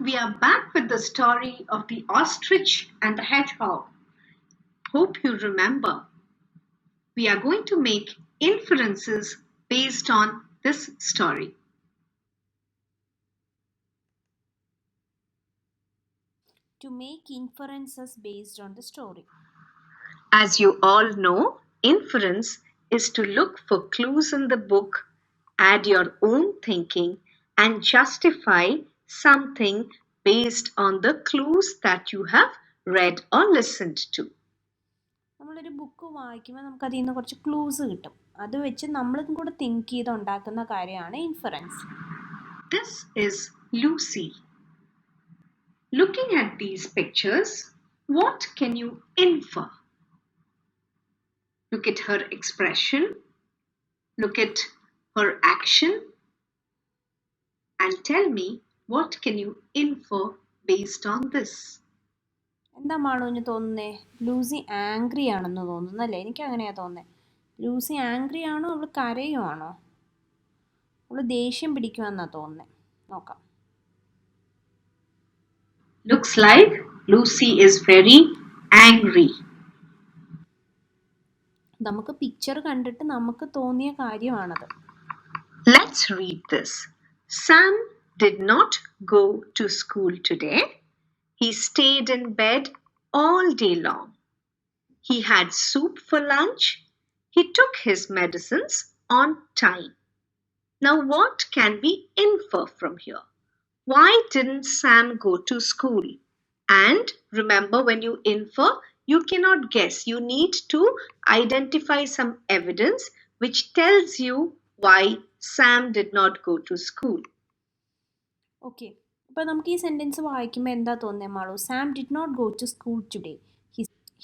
We are back with the story of the ostrich and the hedgehog. Hope you remember. We are going to make inferences based on this story. To make inferences based on the story. As you all know, inference is to look for clues in the book, add your own thinking, and justify something based on the clues that you have read or listened to. നമ്മളൊരു book വായിക്കുമ്പോൾ നമുക്ക് അതിൽ നിന്ന് കുറച്ച് clues കിട്ടും. അത് വെച്ച് നമ്മളും കൂടെ തിങ്ക് ചെയ്ത് ഉണ്ടാക്കുന്ന കാര്യമാണ് inference. This is Lucy. Looking at these pictures, what can you infer? Look at her expression, look at her action, and tell me what can you infer based on this? എന്താ മാളുവിന് തോന്നുന്നേ? Lucy angry ആണെന്ന് തോന്നുന്നല്ലേ? എനിക്ക് അങ്ങനെയാണ് തോന്നുന്നത്. Lucy angry ആണോ അവൾ കരയുവാണോ? അവൾ ദേഷ്യം പിടിക്കുമെന്നാണ് തോന്നുന്നത്. നോക്കാം. Looks like Lucy is very angry. നമുക്ക് പിക്ചർ കണ്ടിട്ട് നമുക്ക് തോന്നിയ കാര്യമാണത്. Let's read this. Sam did not go to school today. He stayed in bed all day long. He had soup for lunch. He took his medicines on time. Now, what can we infer from here? Why didn't Sam go to school? And remember, when you infer, you cannot guess. You need to identify some evidence which tells you why Sam did not go to school. Okay, അപ്പോൾ നമുക്ക് ഈ sentence വായിക്കുമ്പോൾ എന്താ തോന്നുന്നത് Malu? Sam did not go to school today.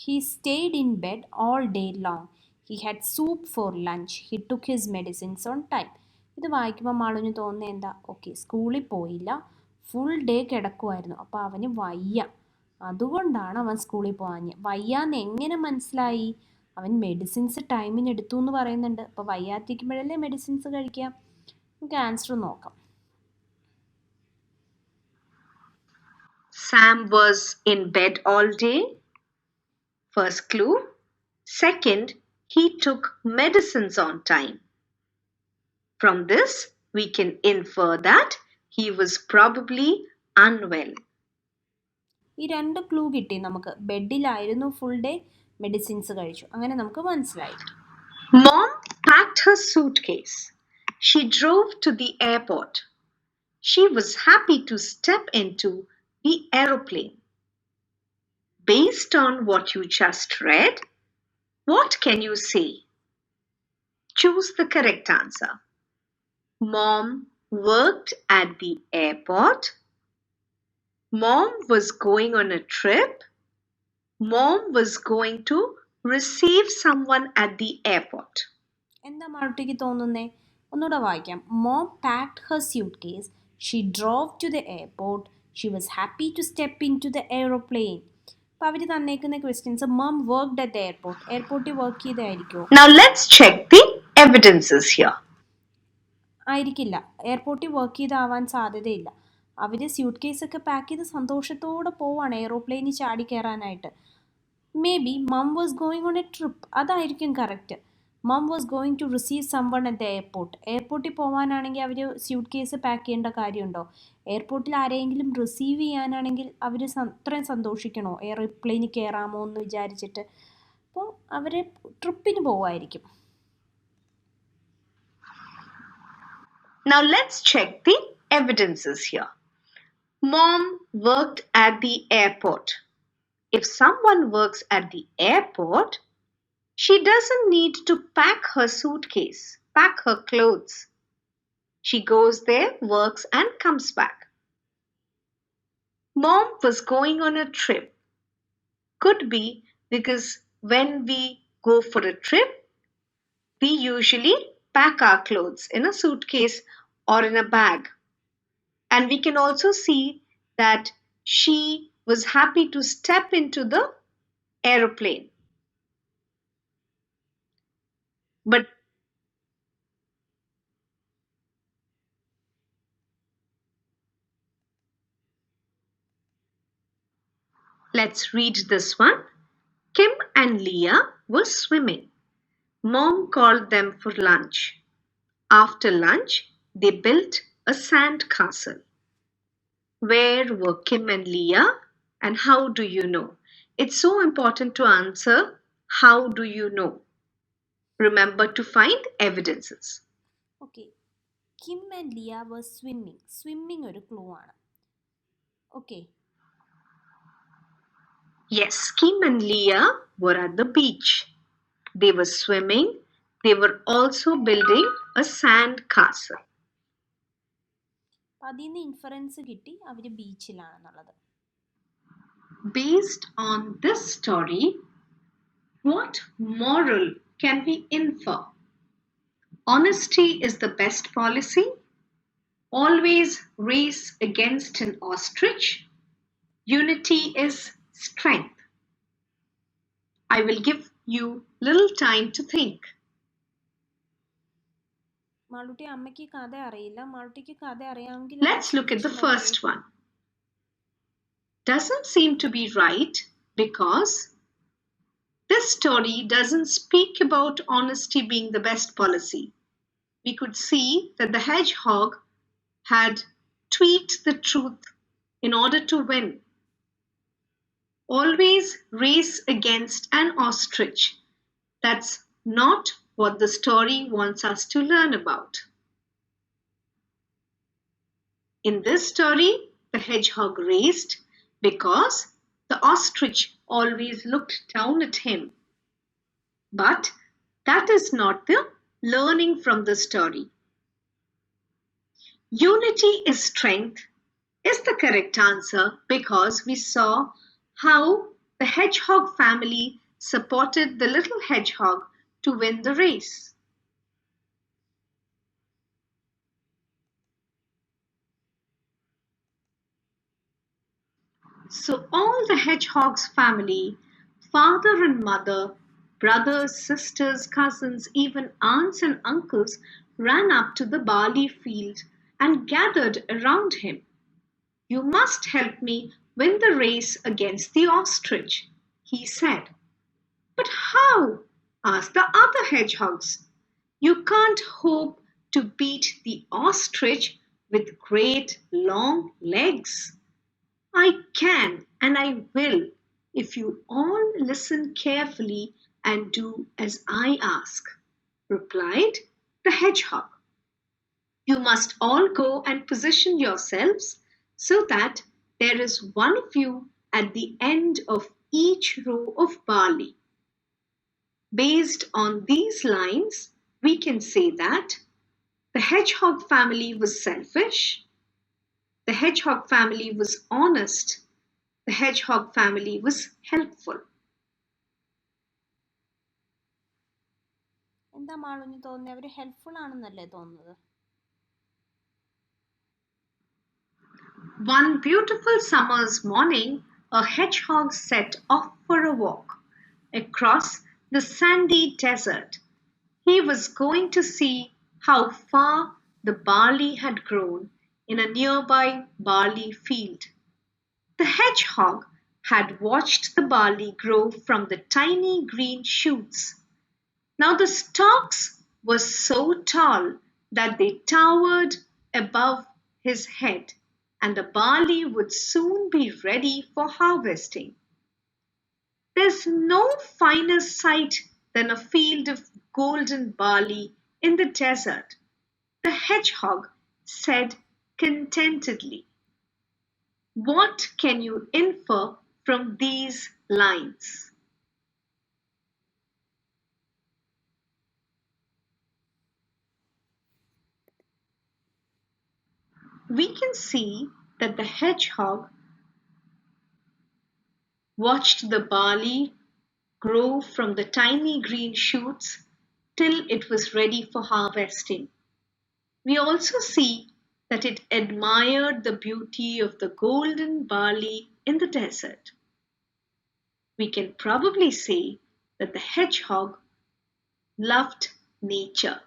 He stayed in bed all day long. He had soup for lunch. He took his medicines on time. ഇത് വായിക്കുമ്പോൾ മാളുവിന് തോന്നുന്നത് എന്താ? ഓക്കെ, സ്കൂളിൽ പോയില്ല, ഫുൾ ഡേ കിടക്കുമായിരുന്നു, അപ്പോൾ അവന് വയ്യ, അതുകൊണ്ടാണ് അവൻ സ്കൂളിൽ പോകാഞ്ഞത്. വയ്യാന്ന് എങ്ങനെ മനസ്സിലായി? അവൻ മെഡിസിൻസ് ടൈമിന് എടുത്തു എന്ന് പറയുന്നുണ്ട്. അപ്പോൾ വയ്യാതിരിക്കുമ്പോഴല്ലേ മെഡിസിൻസ് കഴിക്കാം. നമുക്ക് ആൻസർ നോക്കാം. Sam was in bed all day. First clue. Second, he took medicines on time. From this, we can infer that he was probably unwell. ഈ രണ്ട് ക്ലൂ കിട്ടി നമുക്ക്. ബെഡിലായിരുന്നു ഫുൾ ഡേ, മെഡിസിൻസ് കഴിച്ചു, അങ്ങനെ നമുക്ക് മനസ്സിലായി. Mom packed her suitcase. She drove to the airport. She was happy to step into the aeroplane. Based on what you just read, what can you say? Choose the correct answer. Mom worked at the airport. Mom was going on a trip. Mom was going to receive someone at the airport. എന്താ മാളുട്ടിക്ക് തോന്നുന്നേ? ഒന്നുകൂടെ വായിക്കാം. Mom packed her suitcase. She drove to the airport. She was happy to step into the aeroplane. അപ്പോൾ അവർ തന്നേക്കുന്ന questions, mom worked at the airport, എയർപോർട്ടിൽ work ചെയ്തായിരിക്കുമോ? Now let's check the evidences here. ആയിരിക്കില്ല, എയർപോർട്ടിൽ വർക്ക് ചെയ്താവാൻ സാധ്യതയില്ല. അവർ suit കേസൊക്കെ pack ചെയ്ത് സന്തോഷത്തോടെ പോവാണ് എയ്റോപ്ലെയിനിൽ ചാടി കയറാനായിട്ട്. Maybe mum was going on a trip, അതായിരിക്കും correct. Mum was going to receive someone at the airport. എയർപോർട്ടിൽ പോകാനാണെങ്കിൽ അവർ സ്യൂട്ട് കേസ് പാക്ക് ചെയ്യേണ്ട കാര്യമുണ്ടോ? എയർപോർട്ടിൽ ആരെങ്കിലും റിസീവ് ചെയ്യാനാണെങ്കിൽ അവർ അത്രയും സന്തോഷിക്കണോ എയർപ്ലെയിനിൽ കയറാമോ എന്ന് വിചാരിച്ചിട്ട്? അപ്പോൾ അവർ ട്രിപ്പിന് പോവായിരിക്കും. Now let's check the evidences here. Mom worked at the airport. If someone works at the airport, she doesn't need to pack her suitcase, pack her clothes. She goes there, works, and comes back. Mom was going on a trip. Could be because when we go for a trip, we usually pack our clothes in a suitcase or in a bag. And we can also see that she was happy to step into the aeroplane. But Let's read this one. Kim and Leah were swimming. Mom called them for lunch. After lunch, they built a sand castle. Where were Kim and Leah? And how do you know? It's so important to answer, how do you know? Remember to find evidences. Okay Kim and Leah was swimming swimming ഒരു clue ആണ് okay Yes, Kim and Leah were at the beach. They were swimming. They were also building a sand castle. അപ്പം അതിൽ നിന്ന് inference കിട്ടി അവർ ബീച്ചിലാണെന്നുള്ളത്. Based on this story, what moral can we infer? Honesty is the best policy. Always race against an ostrich. Unity is strength. I will give you little time to think. Malootty അമ്മയ്ക്ക് കഥ അറിയില്ല. മാളൂട്ടിക്ക് കഥ അറിയാമെങ്കിൽ Let's look at the first one. Doesn't seem to be right because this story doesn't speak about honesty being the best policy. We could see that the hedgehog had tweaked the truth in order to win. Always race against an ostrich. That's not what the story wants us to learn about. In this story, the hedgehog raced because the ostrich always looked down at him. But that is not the learning from the story. Unity is strength is the correct answer because we saw how the hedgehog family supported the little hedgehog to win the race. So all the hedgehog's family, father and mother, brothers, sisters, cousins, even aunts and uncles, ran up to the barley field and gathered around him. You must help me win the race against the ostrich, he said. But how? Asked the other hedgehogs. You can't hope to beat the ostrich with great long legs. I can and I will if you all listen carefully and do as I ask, replied the hedgehog. You must all go and position yourselves so that there is one of you at the end of each row of barley. Based on these lines, we can say that the hedgehog family was selfish, the hedgehog family was honest, the hedgehog family was helpful. എന്താ മാളൂന് തോന്നുന്നത്? അവർ helpful ആണെന്നല്ലേ തോന്നുന്നത്? One beautiful summer's morning, a hedgehog set off for a walk across the sandy desert. He was going to see how far the barley had grown in a nearby barley field. The hedgehog had watched the barley grow from the tiny green shoots. Now the stalks were so tall that they towered above his head, and the barley would soon be ready for harvesting. There's no finer sight than a field of golden barley in the desert, the hedgehog said contentedly. What can you infer from these lines? We can see that the hedgehog watched the barley grow from the tiny green shoots till it was ready for harvesting. We also see that it admired the beauty of the golden barley in the desert. We can probably say that the hedgehog loved nature.